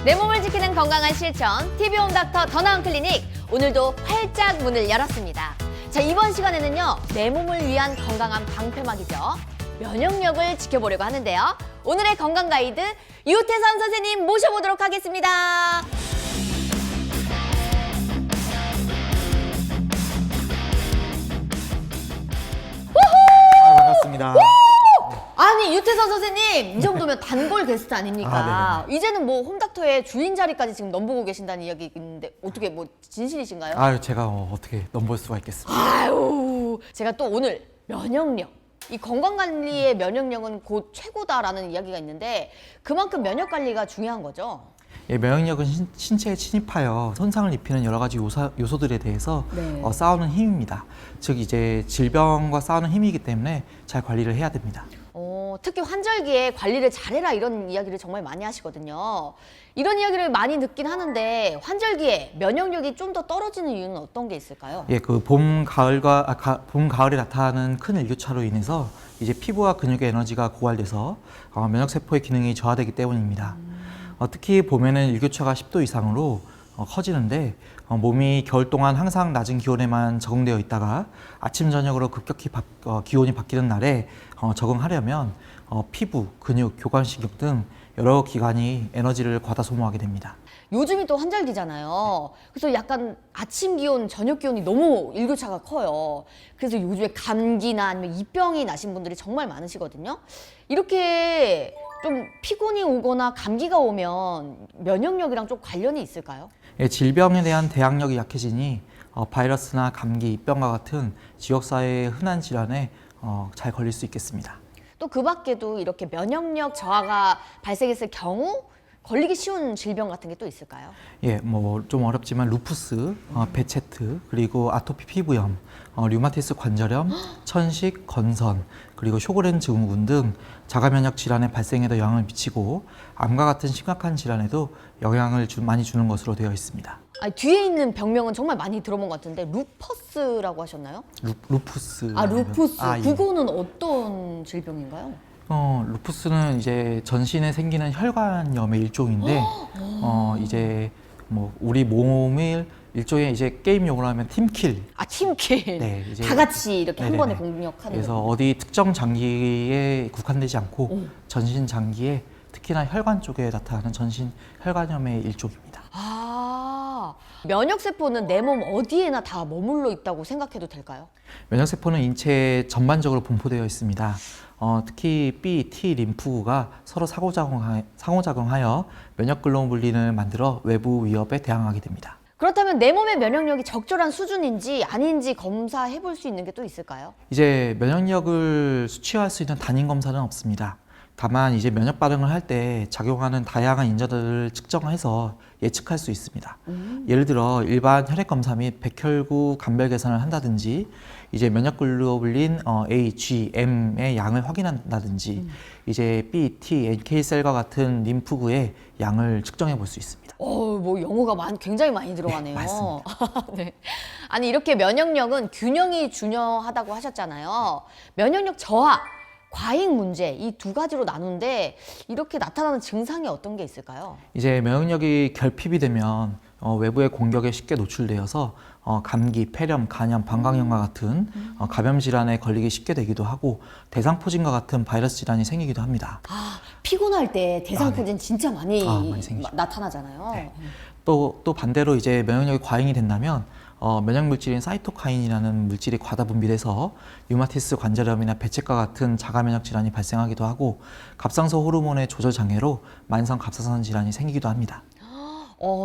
내 몸을 지키는 건강한 실천 TV홈닥터 더 나은 클리닉, 오늘도 활짝 문을 열었습니다. 자, 이번 시간에는요, 내 몸을 위한 건강한 방패막이죠, 면역력을 지켜보려고 하는데요. 오늘의 건강 가이드 유태선 선생님 모셔보도록 하겠습니다. 반갑습니다. 아니, 유태선 선생님, 이 정도면 단골 게스트 아닙니까? 이제는 뭐 홈닥터의 주인 자리까지 지금 넘보고 계신다는 이야기 있는데, 어떻게 뭐 진실이신가요? 아유, 제가 어떻게 넘볼 수가 있겠습니까? 아유, 제가 또 오늘 면역력, 이 건강관리의 면역력은 곧 최고다라는 이야기가 있는데, 그만큼 면역관리가 중요한 거죠? 예, 면역력은 신체에 침입하여 손상을 입히는 여러 가지 요소들에 대해서 싸우는 힘입니다. 즉 이제 질병과 싸우는 힘이기 때문에 잘 관리를 해야 됩니다. 특히 환절기에 관리를 잘해라, 이런 이야기를 정말 많이 하시거든요. 이런 이야기를 많이 듣긴 하는데, 환절기에 면역력이 좀 더 떨어지는 이유는 어떤 게 있을까요? 예, 그 봄, 가을에 나타나는 큰 일교차로 인해서 이제 피부와 근육의 에너지가 고갈돼서 면역 세포의 기능이 저하되기 때문입니다. 특히 봄에는 일교차가 10도 이상으로 커지는데, 몸이 겨울 동안 항상 낮은 기온에만 적응되어 있다가 아침 저녁으로 급격히 기온이 바뀌는 날에 적응하려면 피부, 근육, 교감신경 등 여러 기관이 에너지를 과다 소모하게 됩니다. 요즘이 또 환절기잖아요. 그래서 약간 아침 기온, 저녁 기온이 너무 일교차가 커요. 그래서 요즘에 감기나 아니면 이병이 나신 분들이 정말 많으시거든요. 이렇게 좀 피곤이 오거나 감기가 오면 면역력이랑 좀 관련이 있을까요? 예, 질병에 대한 대항력이 약해지니 바이러스나 감기, 입병과 같은 지역사회의 흔한 질환에 잘 걸릴 수 있겠습니다. 또 그 밖에도 이렇게 면역력 저하가 발생했을 경우 걸리기 쉬운 질병 같은 게 또 있을까요? 예, 뭐 좀 어렵지만 루푸스, 베체트, 그리고 아토피 피부염, 류마티스 관절염, 천식, 건선, 그리고 쇼그렌 증후군 등 자가 면역 질환의 발생에도 영향을 미치고, 암과 같은 심각한 질환에도 영향을 많이 주는 것으로 되어 있습니다. 뒤에 있는 병명은 정말 많이 들어본 것 같은데, 루퍼스라고 하셨나요? 루푸스. 루푸스. 예. 그거는 어떤 질병인가요? 루푸스는 이제 전신에 생기는 혈관염의 일종인데, 이제 뭐 우리 몸을 일종의 이제 게임 용어로 하면 팀킬. 팀킬. 네, 이제 다 같이 이렇게 한 번에 네네네. 공격하는. 그래서 어디 특정 장기에 국한되지 않고 전신 장기에, 특히나 혈관 쪽에 나타나는 전신 혈관염의 일종입니다. 면역세포는 내 몸 어디에나 다 머물러 있다고 생각해도 될까요? 면역세포는 인체에 전반적으로 분포되어 있습니다. 특히 B, T 림프구가 서로 상호작용하여 면역글로불린을 만들어 외부 위협에 대항하게 됩니다. 그렇다면 내 몸의 면역력이 적절한 수준인지 아닌지 검사해 볼 수 있는 게 또 있을까요? 이제 면역력을 수치화할 수 있는 단임 검사는 없습니다. 다만 이제 면역 반응을 할 때 작용하는 다양한 인자들을 측정해서 예측할 수 있습니다. 예를 들어 일반 혈액 검사 및 백혈구 감별 계산을 한다든지, 이제 면역글로불린 A, G, M의 양을 확인한다든지, 이제 B, T, NK 셀과 같은 림프구의 양을 측정해 볼 수 있습니다. 뭐 영어가 굉장히 많이 들어가네요. 네, 맞습니다. 네. 아니, 이렇게 면역력은 균형이 중요하다고 하셨잖아요. 면역력 저하, 과잉 문제, 이 두 가지로 나누는데, 이렇게 나타나는 증상이 어떤 게 있을까요? 이제 면역력이 결핍이 되면 외부의 공격에 쉽게 노출되어서 감기, 폐렴, 간염, 방광염과 같은 감염 질환에 걸리기 쉽게 되기도 하고, 대상포진과 같은 바이러스 질환이 생기기도 합니다. 피곤할 때 대상포진 진짜 많이 생기죠. 나타나잖아요. 네. 또 반대로 이제 면역력이 과잉이 된다면 면역 물질인 사이토카인이라는 물질이 과다 분비돼서 류마티스 관절염이나 배체과 같은 자가 면역 질환이 발생하기도 하고, 갑상선 호르몬의 조절 장애로 만성 갑상선 질환이 생기기도 합니다.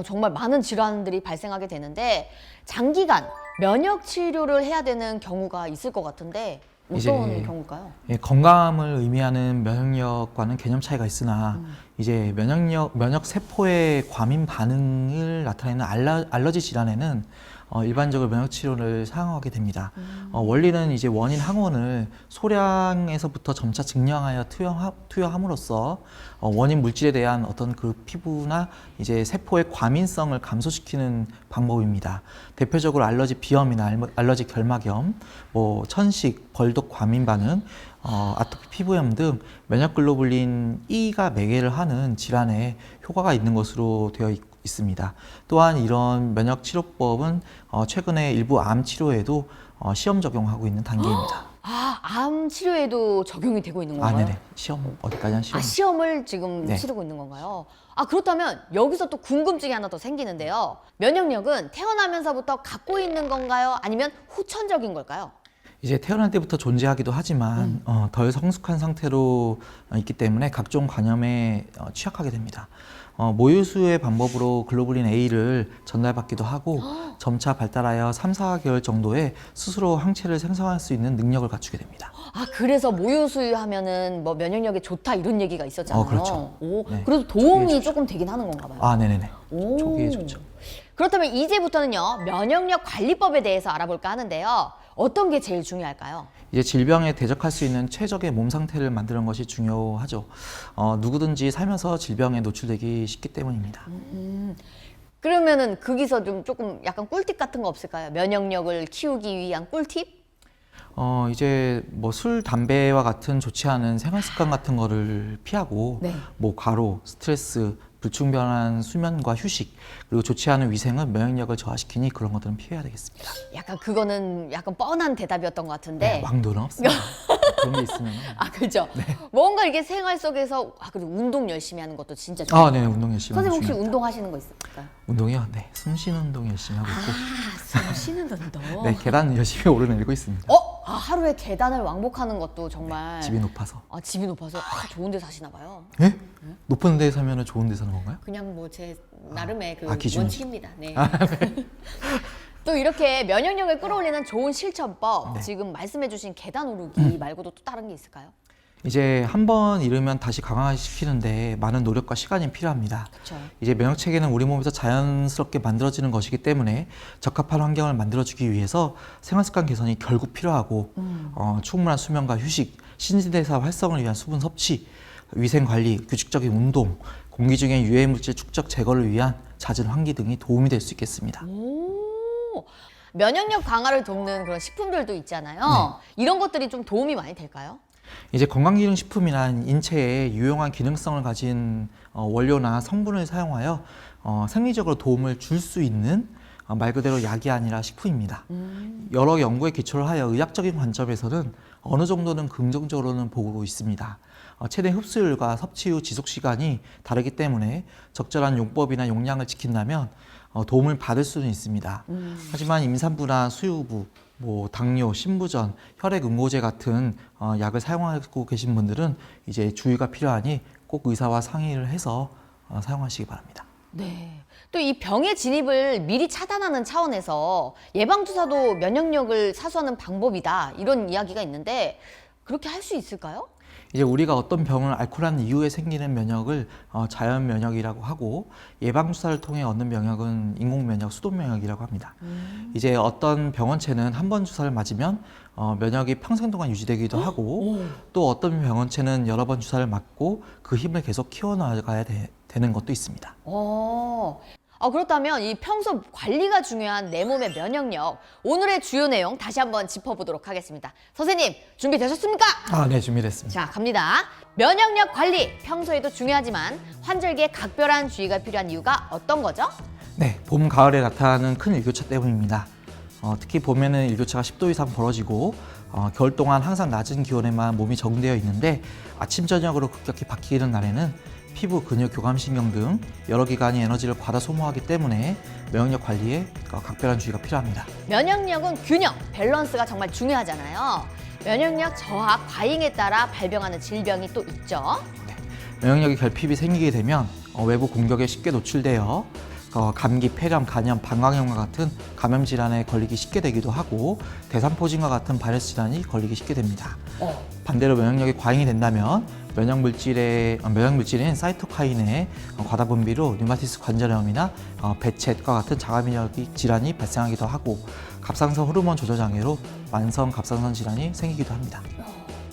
정말 많은 질환들이 발생하게 되는데, 장기간 면역 치료를 해야 되는 경우가 있을 것 같은데, 어떤 경우일까요? 예, 건강함을 의미하는 면역력과는 개념 차이가 있으나, 이제 면역 세포의 과민 반응을 나타내는 알러지 질환에는 일반적으로 면역 치료를 사용하게 됩니다. 원리는 이제 원인 항원을 소량에서부터 점차 증량하여 투여함으로써 원인 물질에 대한 어떤 그 피부나 이제 세포의 과민성을 감소시키는 방법입니다. 대표적으로 알러지 비염이나 알러지 결막염, 뭐 천식, 벌독 과민 반응, 아토피 피부염 등 면역 글로불린 E가 매개를 하는 질환에 효과가 있는 것으로 되어 있습니다. 또한 이런 면역 치료법은 최근에 일부 암 치료에도 시험 적용하고 있는 단계입니다. 아, 암 치료에도 적용이 되고 있는 건가요? 네네. 시험 어디까지 한 시험? 시험을 지금 네. 치르고 있는 건가요? 그렇다면 여기서 또 궁금증이 하나 더 생기는데요. 면역력은 태어나면서부터 갖고 있는 건가요? 아니면 후천적인 걸까요? 이제 태어날 때부터 존재하기도 하지만 덜 성숙한 상태로 있기 때문에 각종 감염에 취약하게 됩니다. 모유수유의 방법으로 글로불린 A를 전달받기도 하고 점차 발달하여 3, 4개월 정도에 스스로 항체를 생성할 수 있는 능력을 갖추게 됩니다. 그래서 모유수유하면은 뭐 면역력에 좋다 이런 얘기가 있었잖아요. 그렇죠. 그래서 네. 도움이 초기에 좋죠. 조금 되긴 하는 건가 봐요. 네네네. 오. 초기에 좋죠. 그렇다면 이제부터는요, 면역력 관리법에 대해서 알아볼까 하는데요. 어떤 게 제일 중요할까요? 이제 질병에 대적할 수 있는 최적의 몸 상태를 만드는 것이 중요하죠. 누구든지 살면서 질병에 노출되기 쉽기 때문입니다. 그러면은 거기서 좀 조금 약간 꿀팁 같은 거 없을까요? 면역력을 키우기 위한 꿀팁? 이제 뭐 술, 담배와 같은 좋지 않은 생활 습관 같은 거를 피하고 네. 뭐 과로, 스트레스, 불충분한 수면과 휴식, 그리고 좋지 않은 위생은 면역력을 저하시키니 그런 것들은 피해야 되겠습니다. 약간 그거는 약간 뻔한 대답이었던 것 같은데. 왕도는 없습니다. 그런 게 있으면. 그렇죠. 뭔가 이게 생활 속에서 그리고 운동 열심히 하는 것도 진짜 좋아요. 네, 운동 열심히 하는 선생님 혹시 중입니다. 운동하시는 거 있을까요? 운동이요? 네, 숨 쉬는 운동 열심히 하고 있고, 숨 쉬는 운동. 네, 계단 열심히 오르내리고 있습니다. 하루에 계단을 왕복하는 것도 정말. 집이 높아서. 집이 높아서 좋은 데 사시나 봐요. 예? 높은 데 사면은 좋은 데 사는 건가요? 그냥 뭐 제 나름의 그 기준이. 원칙입니다. 네. 또 이렇게 면역력을 끌어올리는 좋은 실천법, 지금 말씀해주신 계단 오르기 말고도 또 다른 게 있을까요? 이제 한 번 잃으면 다시 강화시키는데 많은 노력과 시간이 필요합니다. 그렇죠. 이제 면역 체계는 우리 몸에서 자연스럽게 만들어지는 것이기 때문에 적합한 환경을 만들어주기 위해서 생활 습관 개선이 결국 필요하고 충분한 수면과 휴식, 신진대사 활성을 위한 수분 섭취, 위생 관리, 규칙적인 운동, 공기 중에 유해 물질 축적 제거를 위한 잦은 환기 등이 도움이 될 수 있겠습니다. 면역력 강화를 돕는 그런 식품들도 있잖아요. 이런 것들이 좀 도움이 많이 될까요? 이제 건강기능식품이나 인체에 유용한 기능성을 가진 원료나 성분을 사용하여 생리적으로 도움을 줄 수 있는 말 그대로 약이 아니라 식품입니다. 여러 연구에 기초를 하여 의학적인 관점에서는 어느 정도는 긍정적으로는 보고 있습니다. 최대 흡수율과 섭취 후 지속 시간이 다르기 때문에 적절한 용법이나 용량을 지킨다면 도움을 받을 수는 있습니다. 하지만 임산부나 수유부, 뭐 당뇨, 신부전, 혈액 응고제 같은 약을 사용하고 계신 분들은 이제 주의가 필요하니 꼭 의사와 상의를 해서 사용하시기 바랍니다. 네. 또 이 병의 진입을 미리 차단하는 차원에서 예방주사도 면역력을 사수하는 방법이다. 이런 이야기가 있는데 그렇게 할 수 있을까요? 이제 우리가 어떤 병을 앓고 난 이후에 생기는 면역을 자연 면역이라고 하고 예방주사를 통해 얻는 면역은 인공 면역, 수동 면역이라고 합니다. 이제 어떤 병원체는 한 번 주사를 맞으면 면역이 평생 동안 유지되기도 하고 또 어떤 병원체는 여러 번 주사를 맞고 그 힘을 계속 키워나가야 되는 것도 있습니다. 그렇다면 이 평소 관리가 중요한 내 몸의 면역력, 오늘의 주요 내용 다시 한번 짚어보도록 하겠습니다. 선생님, 준비되셨습니까? 네, 준비됐습니다. 자, 갑니다. 면역력 관리, 평소에도 중요하지만 환절기에 각별한 주의가 필요한 이유가 어떤 거죠? 네, 봄, 가을에 나타나는 큰 일교차 때문입니다. 특히 봄에는 일교차가 10도 이상 벌어지고 겨울 동안 항상 낮은 기온에만 몸이 적응되어 있는데 아침, 저녁으로 급격히 바뀌는 날에는 피부, 근육, 교감신경 등 여러 기관이 에너지를 과다 소모하기 때문에 면역력 관리에 각별한 주의가 필요합니다. 면역력은 균형, 밸런스가 정말 중요하잖아요. 면역력 저하, 과잉에 따라 발병하는 질병이 또 있죠. 면역력이 결핍이 생기게 되면 외부 공격에 쉽게 노출되어 감기, 폐렴, 간염, 방광염과 같은 감염 질환에 걸리기 쉽게 되기도 하고 대상포진과 같은 바이러스 질환이 걸리기 쉽게 됩니다. 반대로 면역력이 과잉이 된다면 면역물질인 사이토카인의 과다 분비로 류마티스 관절염이나 배쳇과 같은 자가면역 질환이 발생하기도 하고 갑상선 호르몬 조절 장애로 만성 갑상선 질환이 생기기도 합니다.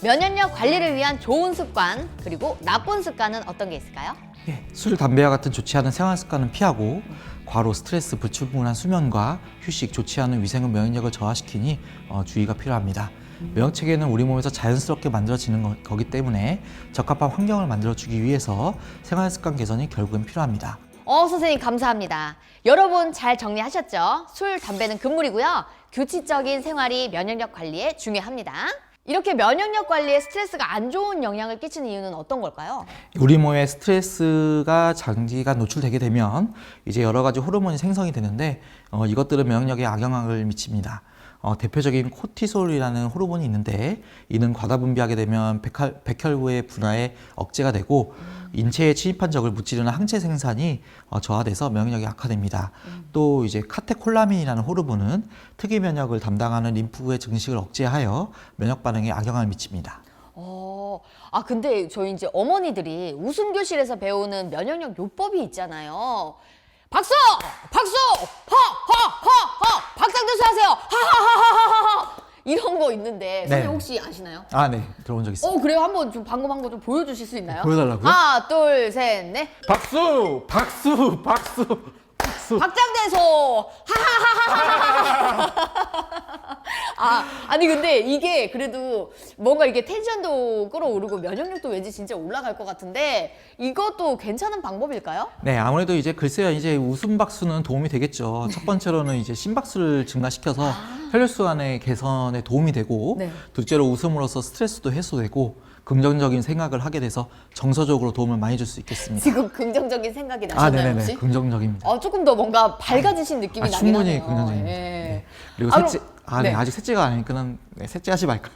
면역력 관리를 위한 좋은 습관 그리고 나쁜 습관은 어떤 게 있을까요? 예, 술, 담배와 같은 좋지 않은 생활 습관은 피하고 과로, 스트레스, 불충분한 수면과 휴식, 좋지 않은 위생은 면역력을 저하시키니 주의가 필요합니다. 면역 체계는 우리 몸에서 자연스럽게 만들어지는 거기 때문에 적합한 환경을 만들어주기 위해서 생활 습관 개선이 결국엔 필요합니다. 선생님 감사합니다. 여러분 잘 정리하셨죠? 술, 담배는 금물이고요. 규칙적인 생활이 면역력 관리에 중요합니다. 이렇게 면역력 관리에 스트레스가 안 좋은 영향을 끼치는 이유는 어떤 걸까요? 우리 몸에 스트레스가 장기간 노출되게 되면 이제 여러 가지 호르몬이 생성이 되는데 이것들은 면역력에 악영향을 미칩니다. 대표적인 코티솔이라는 호르몬이 있는데 이는 과다 분비하게 되면 백혈구의 분화에 억제가 되고 인체에 침입한 적을 무찌르는 항체 생산이 저하돼서 면역력이 악화됩니다. 또 이제 카테콜라민이라는 호르몬은 특이 면역을 담당하는 림프구의 증식을 억제하여 면역 반응에 악영향을 미칩니다. 근데 저희 이제 어머니들이 웃음 교실에서 배우는 면역력 요법이 있잖아요. 박수! 박수! 허! 박상도수 하세요! 하하하하하하! 이런 거 있는데 선생님 네. 혹시 아시나요? 네. 들어본 적 있습니다. 그래요? 한번 좀 방금 한 거 좀 보여주실 수 있나요? 보여달라고요? 하나, 둘, 셋, 넷. 박수! 박수! 박수! 박수! 박장대소! 하하하하하하! 아니 근데 이게 그래도 뭔가 이게 텐션도 끌어오르고 면역력도 왠지 진짜 올라갈 것 같은데 이것도 괜찮은 방법일까요? 네, 아무래도 이제 글쎄요, 이제 웃음 박수는 도움이 되겠죠. 첫 번째로는 이제 심박수를 증가시켜서 혈류순환의 개선에 도움이 되고, 네. 둘째로 웃음으로써 스트레스도 해소되고, 긍정적인 생각을 하게 돼서 정서적으로 도움을 많이 줄 수 있겠습니다. 지금 긍정적인 생각이 나셨나요 네네네, 혹시? 긍정적입니다. 조금 더 뭔가 밝아지신 느낌이 나긴 충분히 하네요. 긍정적입니다. 예. 네. 그리고 그럼- 셋째, 네. 아직 셋째가 아니니까는 셋째 하지 말까요?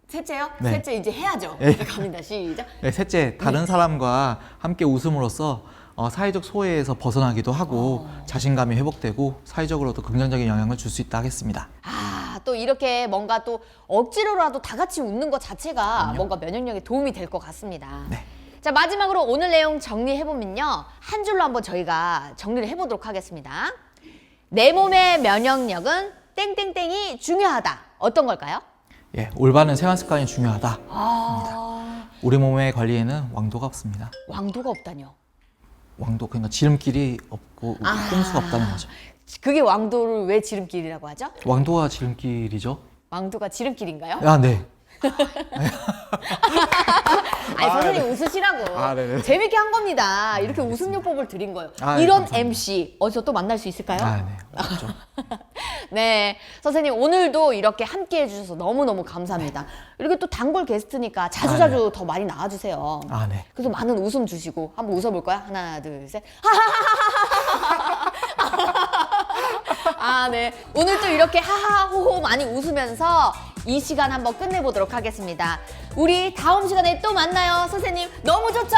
셋째요? 네. 셋째 이제 해야죠. 예. 갑니다. 시작. 네, 셋째, 다른 사람과 함께 웃음으로써 사회적 소외에서 벗어나기도 하고 자신감이 회복되고 사회적으로도 긍정적인 영향을 줄 수 있다 하겠습니다. 또 이렇게 뭔가 또 억지로라도 다 같이 웃는 것 자체가 뭔가 면역력에 도움이 될 것 같습니다. 네. 자, 마지막으로 오늘 내용 정리해보면요. 한 줄로 한번 저희가 정리를 해보도록 하겠습니다. 내 몸의 면역력은 땡땡땡이 중요하다. 어떤 걸까요? 예, 올바른 생활 습관이 중요하다. 우리 몸의 관리에는 왕도가 없습니다. 왕도가 없다뇨. 왕도, 그러니까 지름길이 없고 꼼수가 없다는 거죠. 그게 왕도를 왜 지름길이라고 하죠? 왕도가 지름길이죠? 왕도가 지름길인가요? 네. 선생님 웃으시라고. 네네. 재밌게 한 겁니다. 이렇게 웃음 요법을 드린 거예요. 네, 이런 감사합니다. MC 어디서 또 만날 수 있을까요? 네. 어렵죠. 네, 선생님 오늘도 이렇게 함께 해주셔서 너무너무 감사합니다. 이렇게 또 단골 게스트니까 자주자주 더 많이 나와주세요. 네. 그래서 많은 웃음 주시고 한번 웃어볼까요? 하나, 둘, 셋. 네. 오늘 또 이렇게 하하호호 많이 웃으면서 이 시간 한번 끝내보도록 하겠습니다. 우리 다음 시간에 또 만나요. 선생님 너무 좋죠?